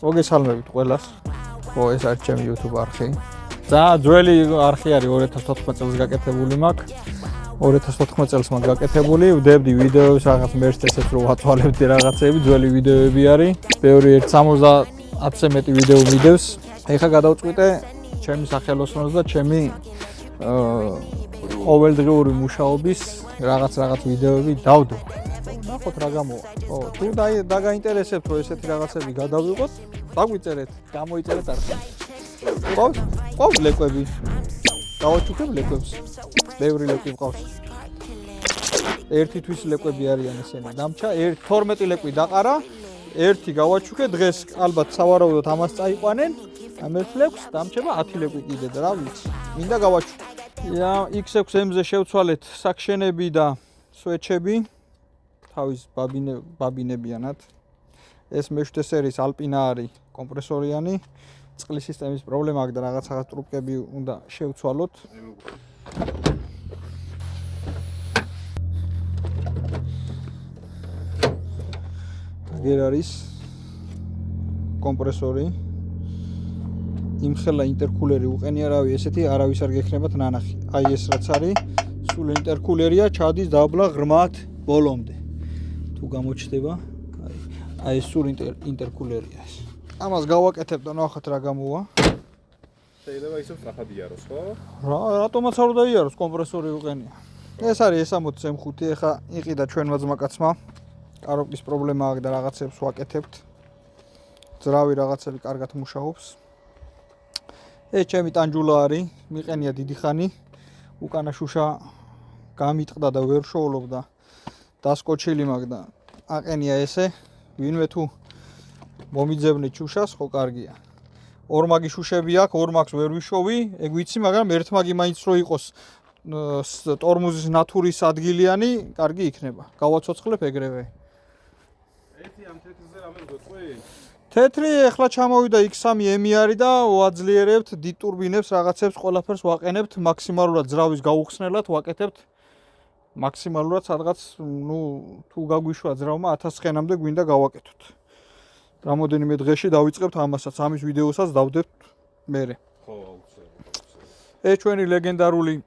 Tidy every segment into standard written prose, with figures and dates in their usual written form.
მოგესალმებით ყველას. ეს არის ჩემი YouTube არხი. ძალიან ძველი არხი არის 2014 წელს გაკეთებული მაქვს. 2014 წელს მაქვს გაკეთებული, ვდებდი ვიდეოებს რაღაც მერც ესეც რო ვაწვალებდი რაღაცები, ძველი ვიდეოები არის. ბევრი 70-ზე მეტი ვიდეო მიდევს. ეხლა გადავწყვიტე ჩემი სახელოსნოს და ჩემი ყოველდღიური მუშაობის რაღაც ვიდეოები დავდო. ნახოთ რა გამოვა. თუ დაგაინტერესებთ რომ ესეთი რაღაცები გადავიღოთ, დაგვიწერეთ, გამოიწერეთ არხი. ყავს ლეკვები. დავაჩუქებ ლეკვებს. ბევრი ლეკვი ყავს. ერთი თვის ლეკვები არიან ესენი. დამჩა 12 ლეკვი დაყარა, ერთი გავაჩუქე, დღეს ალბათ სავარაუდოდ ამას წაიყვანენ. ამ ერთ ლეკვს დამჩება 10 ლეკვი კიდე და რა ვიცი. მინდა გავაჩუქე. X6M-ზე შევცვალეთ საქშენები და სვეჩები. თავის ბაბინებიანად. ეს მე-7 სერიის ალპინა არის კომპრესორიანი. წყლის სისტემის პრობლემა აქვს და რაღაც ტრუბკები უნდა შევცვალოთ. ეგ არის კომპრესორი. იმხელა ინტერკულერი უყენიარავი ესეთი არავის არ გექნებათ ნანახი. აი ეს რაც არის, სულ ინტერკულერია, ჩადის დაბლა ღრმად ბოლომდე. თუ გამოჩნდება, აი ეს სულ ინტერკულერია ეს. ამას გავაკეთებ და ნახოთ რა გამოვა. შეიძლება ისევ სწრაფად იაროს, ხო? რატომაც არ უნდა იაროს, კომპრესორი უყენია. ეს არის S60 M5, ეხა იყიდა ჩვენმა ძმაკაცმა. კაროკის პრობლემა აქვს და რაღაცებს ვაკეთებთ. ძრავი რაღაცები კარგად მუშაობს. ეს ჩემი ტანჯულა არის, მიყენია დიდი ხანი. უკანა შუშა გამიტყდა და ვერ შოულობდა. დასკოჩილი მაქვს და აყენია ესე. ვინმე თუ მომიძებნით შუშას, ხო კარგია. ორმაგი შუშები აქვს, ორმაგს ვერ ვიშოვი, ეგ ვიცი, მაგრამ ერთმაგი მაინც რო იყოს ტორმუზის ნათურის ადგილიანი, კარგი იქნება. გავაცოცხლებ ეგრევე. ერთი ამ თეთრზე რამე გეტყვი? თეთრი ეხლა ჩამოვიდა X3M არის და ვაძლიერებთ დიდ ტურბინებს, რაღაცებს ყველაფერს ვაყენებთ მაქსიმალურად ძრავის გაუხსნელად ვაკეთებთ. მაქსიმალურად სადღაც, თუ გაგვიშვა ძრავმა 1000 ხენამდე გვინდა გავაკეთოთ. რამოდენიმე დღეში დავიწყებთ ამასაც, ამის ვიდეოსაც დავდებთ მერე. ხო, აუცილებლად. ეს ჩვენი ლეგენდარული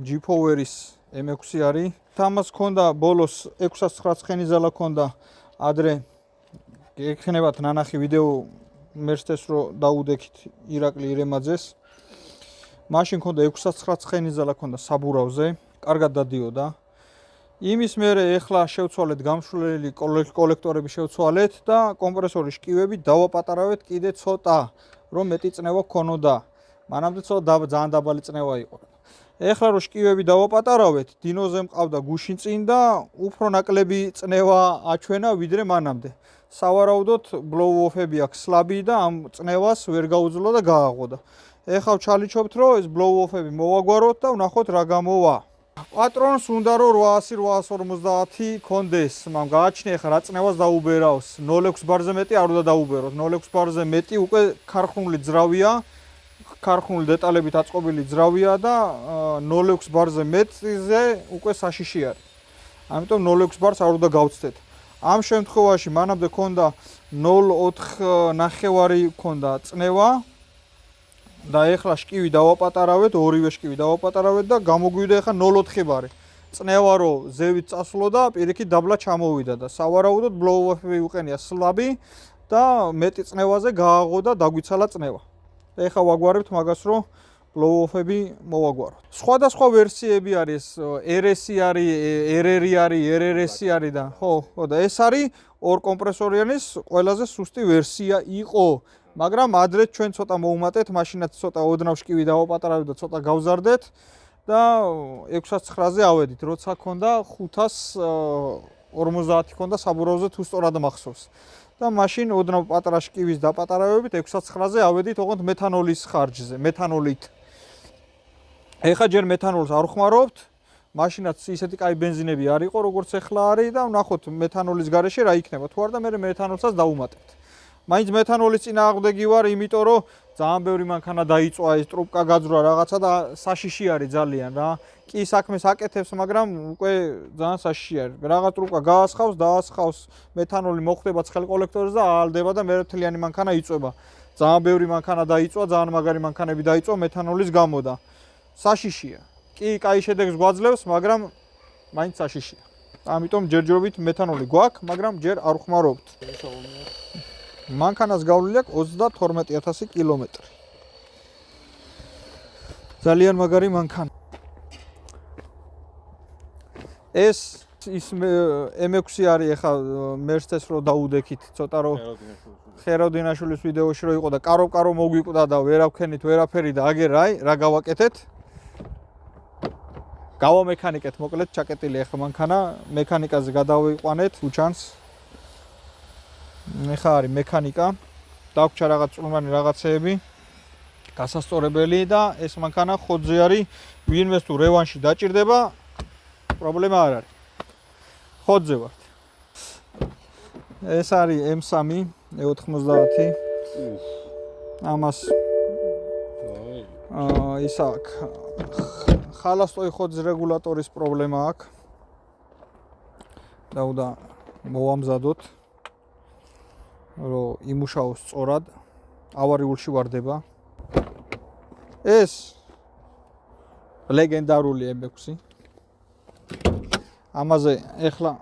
G-Power-ის M6 არის. ამას ჰქონდა ბოლოს 609 ცხენი ზალა ჰქონდა ადრე გექნებათ ნანახი ვიდეო მერცეს რო დაუდექით ირაკლი ირემაძეს. მაშინ ჰქონდა 609 ცხენი ზალა ჰქონდა საბურავზე, კარგად დადიოდა. იმის მერე ეხლა შევცვალეთ გამშვლელი კოლექტორები შევცვალეთ და კომპრესორის შკივები დავაპატარავეთ კიდე ცოტა, რომ მეტი წნევა გქონოდა. მანამდე ძალიან დაბალი წნევა იყო. ეხლა რომ შკივები დავაპატარავეთ, დინოზე მყავდა გუშინ წინ და უფრო ნაკლები წნევა აჩვენა ვიდრე მანამდე. სავარაუდოდ blow-off-ები აქვს სლაბი და ამ წნევას ვერ გაუძლო და გააღოდა. ეხლა ვჩალიჩობთ, რომ ეს blow-off-ები მოვაგვაროთ და ვნახოთ რა გამოვა. პატრონს უნდა რომ 800-850 კონდეს, მაგრამ გააჩნია ხა რა წნევას დაუბერავს. 0.6 ბარზე მეტი არ უნდა დაუბეროთ. 0.6 ბარზე მეტი უკვე ქარხნული ძრავია, ქარხნული დეტალებით აწყობილი ძრავია და 0.6 ბარზე მეტზე უკვე საშიში არის. ამიტომ 0.6 ბარს არ უნდა გავცდეთ. ამ შემთხვევაში მანამდე ქონდა 0.4 ქონდა წნევა და ეხლა შკივი დავაპატარავეთ, ორივე შკივი დავაპატარავეთ და გამოგვივიდა ეხლა 0.4 ბარი. წნევა რო ზევით წასვლა და პირიქით დაბლა ჩამოვიდა და სავარაუდოდ blow-off-ები უყენია სლაბი და მეტი წნევაზე გააღოდა, დაგვიცალა წნევა. ეხლა ვაგვარებთ მაგას რომ blow-off-ები მოვაგვაროთ. სხვადასხვა ვერსიები არის, RS-ი არის, RR-ი არის, RRS-ი არის და ხო და ეს არის ორ კომპრესორიანის ყველაზე სუსტი ვერსია იყო. მაგრამ ადრე ჩვენ ცოტა მოუმატეთ, მაშინაც ცოტა ოდნავ შკივი დავაპატარავეთ და ცოტა გავზარდეთ და 609-ზე ავედით, როცა ქონდა 550 ქონდა საბურავზე თუ სწორად მახსოვს. და მაშინ ოდნავ პატარა შკივის დაპატარავებით 609-ზე ავედით ოღონდ მეთანოლის ხარჯზე, მეთანოლით. ეხლა ჯერ მეთანოლს არ ვხმარობთ, მაშინაც ისეთი კაი ბენზინები არ იყო, როგორც ეხლა არის და ვნახოთ მეთანოლის გარეშე რა იქნება. თუ არ და მე მეთანოლსაც დავუმატებთ. მაინც მეთანოლის წინააღმდეგი ვარ, იმიტომ რომ ძალიან ბევრი მანქანა დაიწვა, ეს ტრუბკა გაძვრა რაღაცა და საშიში არის ძალიან რა. კი საქმეს აკეთებს, მაგრამ უკვე ძალიან საშიში არის. რაღაც ტრუბკა გაასხავს, დაასხავს, მეთანოლი მოხვდება ცხელ კოლექტორზე და აალდება და მე მთლიანი მანქანა იწვება. ძალიან ბევრი მანქანა დაიწვა, ძალიან მაგარი მანქანები დაიწვა მეთანოლის გამო და საშიშია. კი, კაი შედეგს გვაძლევს, მაგრამ მაინც საშიშია. ამიტომ ჯერჯერობით მეთანოლი გვაქვს, მაგრამ ჯერ არ ვხმარობთ. მანქანას გავლილი აქვს 32000 კილომეტრი. ძალიან მაგარი მანქანა. ეს ის M6 არის ახლა Mercedes რო დაუდექით, ცოტა რო ხეროდინაშვილის ვიდეოში რო იყო და კარო მოგვიკვდა და ვერავქენით ვერაფერი და აგერ რა გავაკეთეთ? გავამექანიკეთ, მოკლედ ჩაკეტილი ახლა მანქანა, მექანიკაზე გადავიყვანეთ, უჩანს. ეხლა არის მექანიკა, დაგვჭა რაღაც წვრილმანი რაღაცეები, გასასწორებელი და ეს მანქანა ხოძზე არის, ვინმეს თუ რევანში დაჭირდება, პრობლემა არ არის. ხოძზე ვართ. ეს არის M3 E90. ამას ის აქვს ხალასტოი ხოძის რეგულატორის პრობლემა აქვს. და მოვამზადოთ, რომ იმუშაოს სწორად, ავარიულში ვარდება. ეს ლეგენდარული M6. ამაზე ეხლა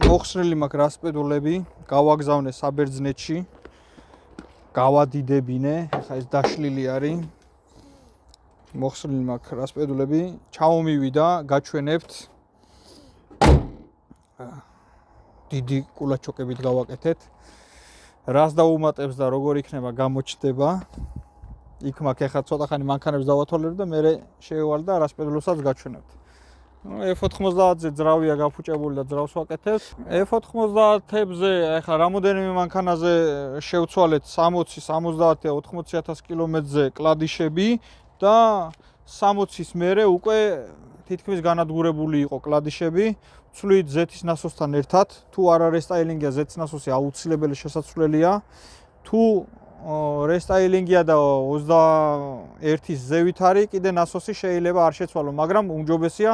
მოხსნილი მაქვს რასპედულები, გავაგზავნე საბერძნეთში. გავადიდებინე, ეხლა ეს დაშლილი არის. მოხსნილი მაქვს რასპედულები, ჩამომივიდა, გაჩვენებთ. დიდი კულაჩოკებით გავაკეთეთ. რას დაუმატებს და როგორ იქნება გამოჩნდება. იქ მაქვს ეხლა ცოტა ხანი მანქანებს დავათვალებ და მე შეევალ და რასპედულოსაც გაჩვენებთ. F90-ზე ძრავია გაფუჭებული და ძრავს ვაკეთებთ. F90-ებზე ეხლა რამოდენიმე მანქანაზე შევცვალეთ 60, 70, 80000 კილომეტრზე კლადიშები და 60-ის მერე უკვე თითქმის განადგურებული იყო კლადიშები. ვცვლით Z-ის ნასოსთან ერთად, თუ არა რესტაილინგია, Z-ის ნასოსი აუცილებელი შესაძლებელია. თუ რესტაილინგია და 21-ის ზევით არის, კიდე ნასოსი შეიძლება არ შეცვალო, მაგრამ უმჯობესია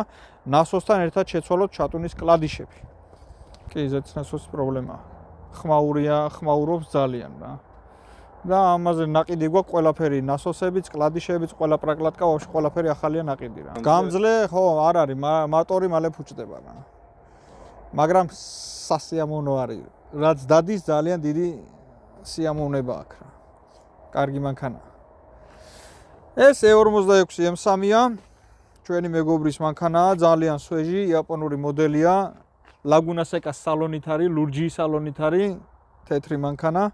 ნასოსთან ერთად შეცვალოთ ჩატუნის კლადიშები. კი, Z-ის ნასოსის პრობლემაა. ხმაურობს ძალიან რა. და ამაზე ნაყიდი გვაქვს ყველაფერი, ნასოსებიც, კლადიშებიც, ყველა პრაკლატკა, ვაფშე ყველაფერი ახალია ნაყიდი რა. გამძლე ხო არ არის, მატორი მალე ფუჭდება რა. მაგრამ სასიამოვნო არის. რაც დადის ძალიან დიდი სიამოვნება აქვს რა. კარგი მანქანა. ეს E46 M3-ია. ჩვენი მეგობრის მანქანაა, ძალიან სვეჟი, იაპონური მოდელია. Laguna Seca სალონით არის, ლურჯიის სალონით არის, თეთრი მანქანა.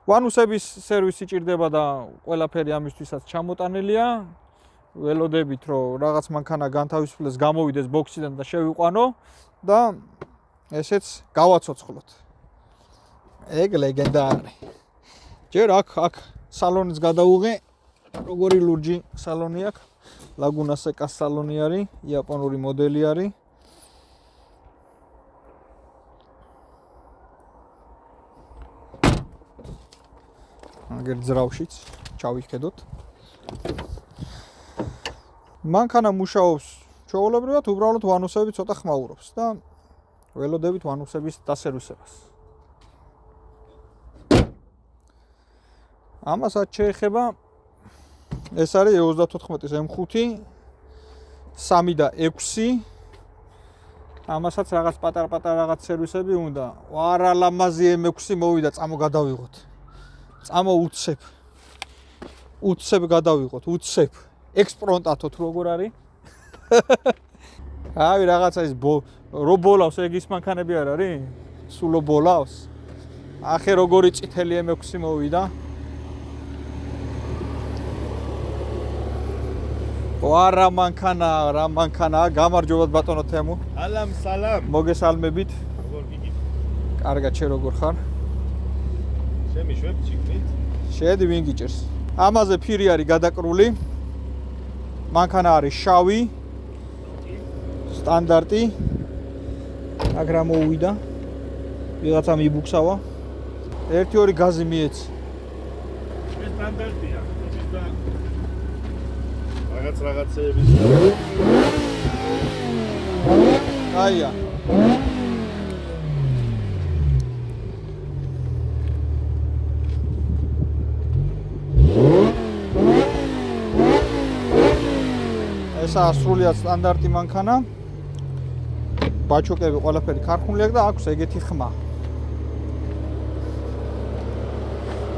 ვანუსების სერვისი ჭირდება და ყველაფერი ამისთვისაც ჩამოტანილია. ველოდებით რომ რაღაც მანქანა განთავისუფლდეს, გამოვიდეს ბოქსიდან და შევიყვანო და ესეც გავაცოცხლოთ. ეგ ლეგენდა არის. ჯერ აქ სალონიც გადაუღე, როგორი ლურჯი სალონი აქვს. Laguna Seca სალონი არის, იაპონური მოდელი არის. აგერ ძრავშიც ჩავიხედოთ. მანქანა მუშაობს ჩვეულებრივად, უბრალოდ ვანუსები ცოტა ხმაურობს და ველოდებით ვანუსების დასერვისებას. ამასაც შეეხება ეს არის E34-ის M5, 3 და 6. ამასაც რაღაც პატარ-პატარ რაღაც სერვისები უნდა. არა ლამაზი M6 მოვიდა, წამო გადავიღოთ. წამო უცებ გადავიღოთ, უცებ. ექსპრონტათო თუ როგორ არის? აი რაღაცა ის რობოლავს ეგ ის მანქანები არ არის? სულო ბოლავს. ახე როგორი წითელი M6 მოვიდა. რა მანქანა, გამარჯობათ ბატონო თემო. ალამ სალამ. მოგესალმებით. როგორ გიგით? კარგად, შე როგორ ხარ? შემიშვებ ჩიქნით. შედი ვინ გიჭერს. ამაზე ფირი არის გადაკრული. მანქანა არის შავი. სტანდარტი. აგრა მოვიდა. ვიღაცა მიბუქსავა. 1-2 გაზი მიეც. ეს სტანდარტია. ის და რაღაცეების აია. ესაა სრულიად სტანდარტი მანქანა. ბაჩოკები ყველაფერი ქარხნული აქვს და აქვს ეგეთი ხმა.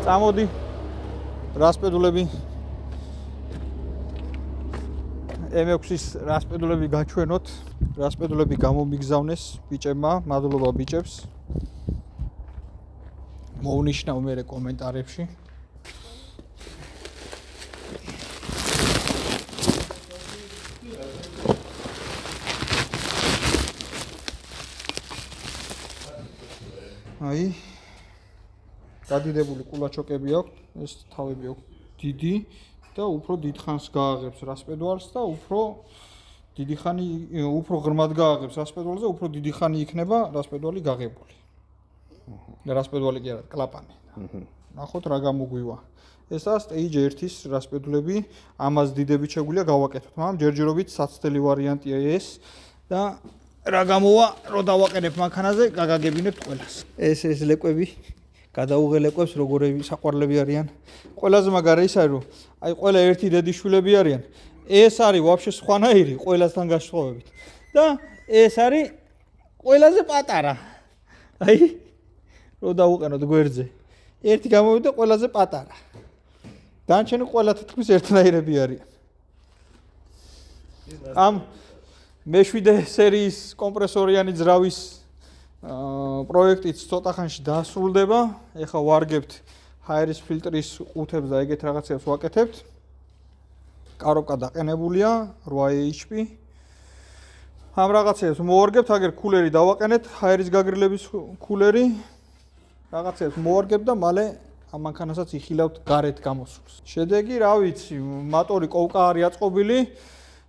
წამოდი რასპედულები M6-ის რასპედულები გაჩვენოთ. რასპედულები გამომიგზავნეს ბიჭებმა, მადლობა ბიჭებს. მოვნიშნავ მე კომენტარებში. აი დადიდებული კულაჩოკები აქვს, ეს თავები აქვს დიდი და უფრო დიდხანს გააღებს რასპედუალს და უფრო დიდი ხანი უფრო ღრმად გააღებს რასპედუალზე, უფრო დიდი ხანი იქნება რასპედუალი გაღებული. რასპედუალი კი არა, კლაპანი. ნახოთ რა გამოგვივა. ესაა stage 1-ის რასპედულები, ამას დიდებით შეგვიძლია გავაკეთოთ, მაგრამ ჯერჯერობით საცდელი ვარიანტია ეს და რა გამოვა, რო დავაყენებ მანქანაზე, გაგაგებინებთ ყველას. ეს ლეკვები, გადაუღე ლეკვებს როგორი საყვარლები არიან. ყველაზე მაგარი ის არის, რომ აი ყველა ერთი დედიშვილები არიან. ეს არის ვაფშე სხვანაირი ყველასთან გასხოვებით. და ეს არის ყველაზე პატარა. აი რო დავუყენოთ გვერდზე. ერთი გამოვიდა ყველაზე პატარა. დანარჩენი ყველა თითქმის ერთნაირები არიან. ამ მე-7 სერიის კომპრესორიანი ძრავის პროექტიც ცოტა ხანში დასრულდება. ეხლა ვარგებთ ჰაერის ფილტრის ყუთებს და ეგეთ რაღაცებს ვაკეთებთ. კარობკა დაყენებულია 8HP. ამ რაღაცებს მოვარგებთ, აგერ კულერი დავაყენეთ, ჰაერის გაგრილების კულერი. რაღაცებს მოვარგებთ და მალე ამ მანქანასაც იხილავთ გარეთ გამოსულს. შედეგი, რა ვიცი, მოტორი კოვკა არის აწყობილი.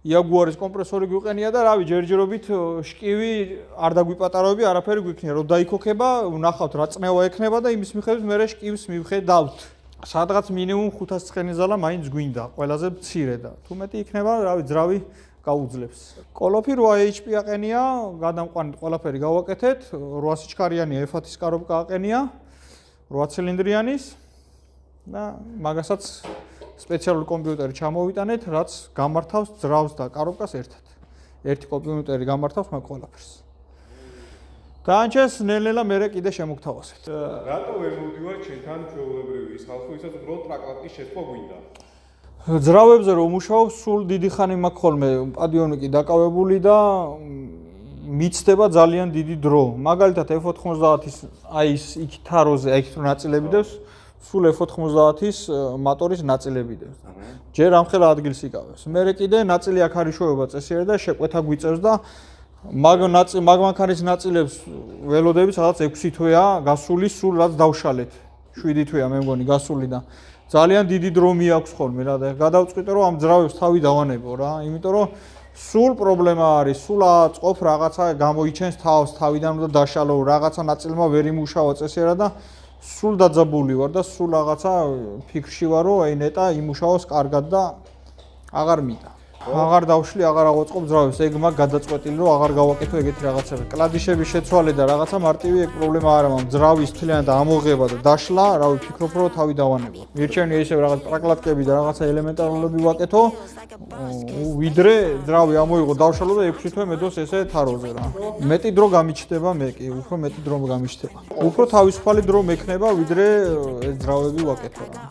იაგუარის კომპრესორი გვიყენია და რავი ჯერჯერობით შკივი არ დაგვიპატაროები, არაფერი გვიქნია, რომ დაიქოქება, ვნახავთ რა წნევა ექნება და იმის მიხედვით მე შკივს მივხედავთ. სადღაც მინიმუმ 500 ცხენი ზალა მაინც გვინდა, ყველაზე მცირე და თუ მეტი იქნება, რავი ძრავი გაუძლებს. კოლოფი 8HP აყენია, გადამყვანით ყველაფერი გავაკეთეთ, 800 სიჩქარიანი F1-ის კარობკა აყენია, 8 ცილინდრიანის და მაგასაც სპეციალური კომპიუტერი ჩამოვიტანეთ, რაც გამართავს ძრავს და კარობკას ერთად. ერთი კომპიუტერი გამართავს მაგ ყველაფერს. დაანჩეს ნელ-ნელა მე კიდე შემოგთავაზეთ. რატო ვერ მოვდივარ ჩვენთან ჩვეულებრივი ის ხალხი, ვისაც უბრალოდ ტრაკლატის შეცვლა გვინდა? ძრავებზე რომ მუშაობ, სულ დიდი ხანი მაქვს ხოლმე პადიონიკი დაკავებული და მიცდება ძალიან დიდი დრო. მაგალითად F90-ის აი ის იქ თაროზე, აი ეს ნაწილები დევს. სულ F90-ის მოტორის ნაწილები დევს. ჯერ ამხელა ადგილს იკავებს. მე კიდე ნაწილი აქ არის შოება წესიერი და შეკვეთა გვიწევს და მაგ მანქანის ნაწილებს ველოდები სადაც 6 თვეა გასული, სულ რაც დავშალეთ. 7 თვეა მე მგონი გასული და ძალიან დიდი დრო მიაქვს ხოლმე რა და გადავწყვიტე რომ ამ ძრავებს თავი დავანებო რა, იმიტომ რომ სულ პრობლემა არის, სულ აწყობ რაღაცა გამოიჩენს თავს, თავიდან უნდა დაშალო, რაღაცა ნაწილმა ვერ იმუშავა წესიერად და სულ დაძაბული ვარ და სულ რაღაცა ფიქრში ვარ რომ აი ნეტა იმუშაოს კარგად და აღარ მინდა. აღარ დავშლი, აღარ ავაწყობ ძრავებს, ეგ მაგ გადაწყვეტილი რომ აღარ გავაკეთო ეგეთი რაღაცები. კლავიშების შეცვალე და რაღაცა მარტივი ეგ პრობლემა არ აქვს. ძრავის მთლიანად ამოღება და დაშლა, რა ვფიქრობ რომ თავი დავანებო. მირჩენია ისევ რაღაც ტრაკლატკები და რაღაცა ელემენტარულები ვაკეთო, ვიდრე ძრავი ამოიღო, დავშალო და 6 თვე მედოს ესე თაროზე რა. მეტი დრო გამიჩნდება მე კი, უფრო მეტი დრო გამიჩნდება. უფრო თავისუფალი დრო მექნება, ვიდრე ეს ძრავები ვაკეთო რა.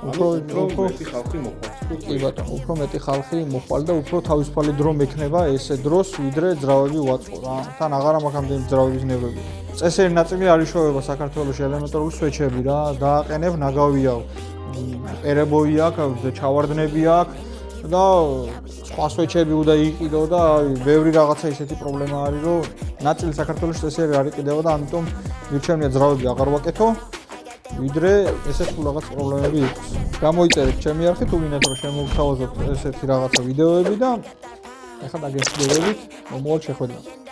უფრო მეტი ხალხი მოხვალ. კი ბატონო, უფრო მეტი ხალხი მოხვალ და უფრო თავისუფალი დრო მექნება ესე დროს, ვიდრე ძრავები ვაწყო რა. თან აღარ მაქვს ამდენი ძრავების ნებები. წესიერი ნაწილი არის შოვება საქართველოში ელემენტარული სვეჩები რა, დააყენებ, ნაგავია. პერებოი აქვს, ჩავარდნები აქვს და სხვა სვეჩები უნდა იყიდო და ბევრი რაღაცა ისეთი პრობლემა არის, რომ ნაწილი საქართველოში წესიერი არ იყიდება და ამიტომ მირჩენია ძრავები აღარ ვაკეთო. ვიდრე ესე თუ რაღაც პრობლემები იყოს. გამოიწერეთ ჩემი არხი, თუ გინდათ რომ შემოგთავაზოთ ესეთი რაღაცა ვიდეოები და ეხლა დაგესწრებით მომავალ შეხვედრაზე.